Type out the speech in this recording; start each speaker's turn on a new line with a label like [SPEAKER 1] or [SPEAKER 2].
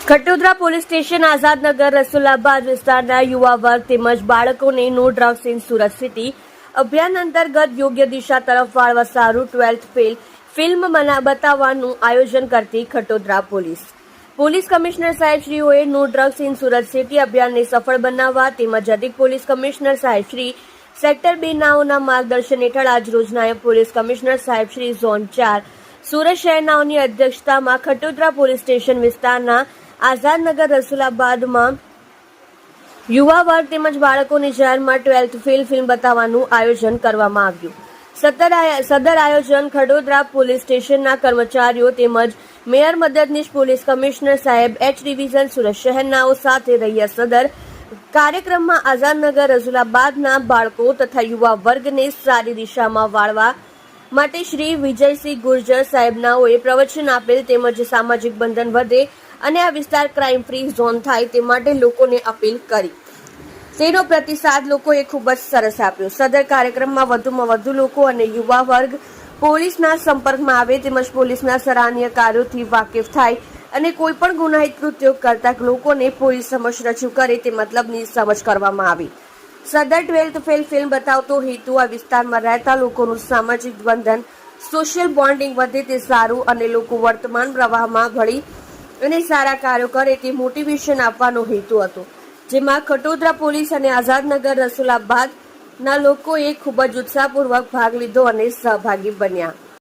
[SPEAKER 1] Khatodara police station Azadnagar Rasulabad વિસ્તારના યુવા વર્ગ તેમજ બાળકોને no drugs in Surat city અભિયાન અંતર્ગત યોગ્ય દિશા તરફ વાળવા સારું 12th ફેલ ફિલ્મ બતાવવાનું આયોજન કરતી ખટોદરા પોલીસ કમિશનર સાહેબશ્રીઓએ no drugs in Surat city અભિયાનને સફળ બનાવવા તેમજ અધિક પોલીસ કમિશનર સાહેબશ્રી સેક્ટર 2 નાઓના માર્ગદર્શન હેઠળ આજરોજ નાયબ પોલીસ કમિશનર સાહેબશ્રી ઝોન 4 સુરત શહેરનાઓની અધ્યક્ષતામાં ખટોદરા પોલીસ સ્ટેશન વિસ્તારના આઝાદનગર રસુલાબાદમાં યુવા વર્ગ તેમજ બાળકોની જાહેરમાં 12th ફેલ ફિલ્મ બતાવવાનું આયોજન કરવામાં આવ્યું. સદર આયોજન ખડોદરા પોલીસ સ્ટેશનના કર્મચારીઓ તેમજ મેયર મદદનીશ પોલીસ કમિશનર સાહેબ એચ ડિવિઝન સુરત શહેરનાઓ સાથે રહ્યા. સદર કાર્યક્રમમાં આઝાદનગર રસુલાબાદના બાળકો તથા યુવા વર્ગને સારી દિશામાં વાળવા માટે શ્રી વિજયસિંહ ગુર્જર સાહેબનાઓએ પ્રવચન આપેલ તેમજ સામાજિક બંધન વધે અને આ વિસ્તાર ક્રાઇમ ફ્રી ઝોન થાય તે માટે લોકોને અપીલ કરી. તેનો પ્રતિસાદ લોકોએ ખૂબ જ સરસ આપ્યો. સદર કાર્યક્રમમાં વધુમાં વધુ લોકો અને યુવા વર્ગ પોલીસના સંપર્કમાં આવે તેમજ પોલીસના સરાહનીય કાર્યોથી વાકેફ થાય અને કોઈ પણ ગુનાહિત કૃત્યો કરતા લોકોને પોલીસ સમક્ષ રજૂ કરે તે મતલબની સમજ કરવામાં આવી. સદર 12th ફેલ ફિલ્મ બતાવતો હેતુ આ વિસ્તારમાં રહેતા લોકોનું સામાજિક બંધન સોશિયલ બોન્ડિંગ વધે તે સારું અને લોકો વર્તમાન પ્રવાહમાં ભળી અને સારા કાર્યો કરે તે મોટિવેશન આપવાનો હેતુ હતો, જેમાં ખટોદરા પોલીસ અને આઝાદનગર રસુલાબાદના લોકોએ ખૂબ જ ઉત્સાહપૂર્વક ભાગ લીધો અને સહભાગી બન્યા.